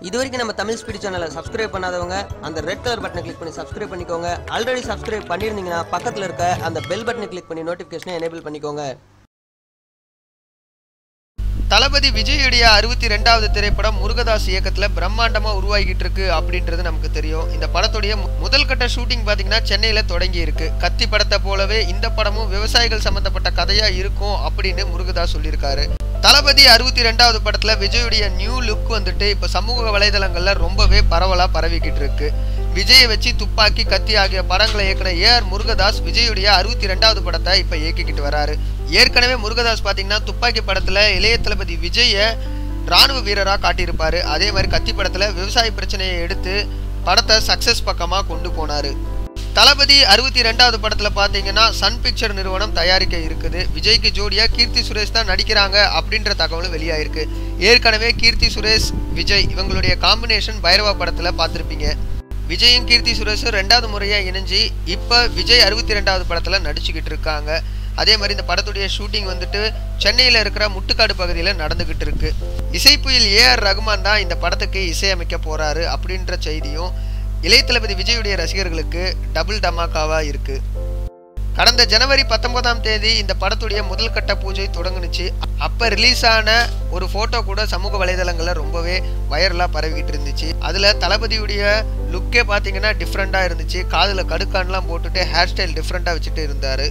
இதுவரைக்கும் நம்ம தமிழ் ஸ்பீட் சேனலை சப்ஸ்கிரைப் பண்ணாதவங்க அந்த ரெட் கலர் பட்டனை கிளிக் பண்ணி சப்ஸ்கிரைப் பண்ணிக்கோங்க. ஆல்ரெடி சப்ஸ்கிரைப் பண்ணியிருந்தீங்கன்னா பக்கத்தில் இருக்க அந்த பெல் பட்டனை கிளிக் பண்ணி நோட்டிஃபிகேஷனை எனேபிள் பண்ணிக்கோங்க. தளபதி விஜயுடைய 62வது திரைப்படம் முருகதாஸ் இயக்கத்துல பிரம்மாண்டமா உருவாகிட்டு இருக்கு அப்படின்றது நமக்கு தெரியும். இந்த படத்துடைய முதல் கட்ட ஷூட்டிங் பாத்தீங்கன்னா சென்னையில தொடங்கி இருக்கு. கத்தி படத்தை போலவே இந்த படமும் விவசாயிகள் சம்பந்தப்பட்ட கதையா இருக்கும் அப்படின்னு முருகதாஸ் சொல்லியிருக்காரு. தளபதி 62வது படத்துல விஜயுடைய நியூ லுக் வந்துட்டு இப்ப சமூக வலைதளங்கள்ல ரொம்பவே பரவலா பரவிக்கிட்டு இருக்கு. விஜயை வச்சு துப்பாக்கி, கத்தி ஆகிய படங்களை இயக்குன ஏஆர் முருகதாஸ் விஜயுடைய 62வது படத்தை இப்ப இயக்கிக்கிட்டு வராரு. ஏற்கனவே முருகதாஸ் பாத்தீங்கன்னா துப்பாக்கி படத்துல இளைய தளபதி விஜய ராணுவ வீரரா காட்டியிருப்பாரு. அதே மாதிரி கத்தி படத்துல விவசாய பிரச்சனையை எடுத்து படத்தை சக்சஸ் பக்கமா கொண்டு போனாரு. தளபதி 62வது படத்துல பாத்தீங்கன்னா சன் பிக்சர் நிறுவனம் தயாரிக்க இருக்குது. விஜய்க்கு ஜோடியா கீர்த்தி சுரேஷ் தான் நடிக்கிறாங்க அப்படின்ற தகவலும் வெளியாயிருக்கு. ஏற்கனவே கீர்த்தி சுரேஷ் விஜய் இவங்களுடைய காம்பினேஷன் பைரவா படத்துல பார்த்திருப்பீங்க. விஜயும் கீர்த்தி சுரேஷும் 2வது முறையா இணைஞ்சு இப்ப விஜய் 62வது படத்துல நடிச்சுக்கிட்டு இருக்காங்க. அதே மாதிரி இந்த படத்துடைய ஷூட்டிங் வந்துட்டு சென்னையில இருக்கிற முட்டுக்காடு பகுதியில் நடந்துகிட்டு இருக்கு. இசைப்புயல் ஏஆர் ரகுமான் தான் இந்த படத்துக்கு இசையமைக்க போறாரு அப்படின்ற செய்தியும் இளைய தளபதி விஜயுடைய ரசிகர்களுக்கு டபுள் டமாக்காவா இருக்கு. கடந்த ஜனவரி 19ஆம் தேதி இந்த படத்துடைய முதல் கட்ட பூஜை தொடங்குனுச்சு. அப்ப ரிலீஸ் ஆன ஒரு போட்டோ கூட சமூக வலைதளங்கள்ல ரொம்பவே வைரலா பரவிக்கிட்டு இருந்துச்சு. அதுல தளபதியுடைய லுக்கே பாத்தீங்கன்னா டிஃப்ரெண்டா இருந்துச்சு. காதுல கடுக்கான்லாம் போட்டுட்டு ஹேர் ஸ்டைல் டிஃப்ரெண்டா வச்சுட்டு இருந்தாரு.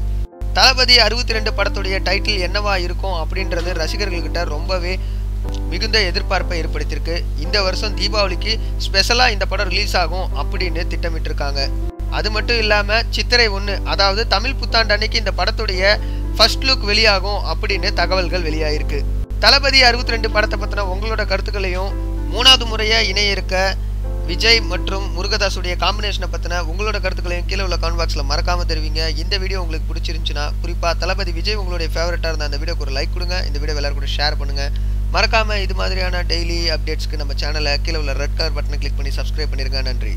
தளபதி 62 படத்துடைய டைட்டில் என்னவா இருக்கும் அப்படின்றது ரசிகர்கள்கிட்ட ரொம்பவே மிகுந்த எதிர்பார்ப்பை ஏற்படுத்தியிருக்கு. இந்த வருஷம் தீபாவளிக்கு ஸ்பெஷலா இந்த படம் ரிலீஸ் ஆகும் அப்படின்னு திட்டமிட்டு இருக்காங்க. அது மட்டும் இல்லாம சித்திரை 1 அதாவது தமிழ் புத்தாண்டு அன்னைக்கு இந்த படத்துடைய ஃபர்ஸ்ட் லுக் வெளியாகும் அப்படின்னு தகவல்கள் வெளியாயிருக்கு. தளபதி 62 படத்தை பத்தின உங்களோட கருத்துக்களையும் 3வது முறையா இணைய இருக்க விஜய் மற்றும் முருகதாஸுடைய காம்பினேஷனை பத்தின உங்களோட கருத்துக்களையும் கீழே உள்ள கமெண்ட் பாக்ஸ்ல மறக்காம தெரிவிங்க. இந்த வீடியோ உங்களுக்கு பிடிச்சிருந்துச்சுன்னா குறிப்பா தளபதி விஜய் உங்களுடைய ஃபேவரட்டா இருந்தா அந்த வீடியோக்கு ஒரு லைக் கொடுங்க. இந்த வீடியோ எல்லாரும் கூட ஷேர் பண்ணுங்க. மறக்காம இது மாதிரியான டெய்லி அப்டேட்ஸ்க்கு நம்ம சேனலை கீழே உள்ள ரெட் கலர் பட்டனை கிளிக் பண்ணி சப்ஸ்கிரைப் பண்ணிருங்க. நன்றி.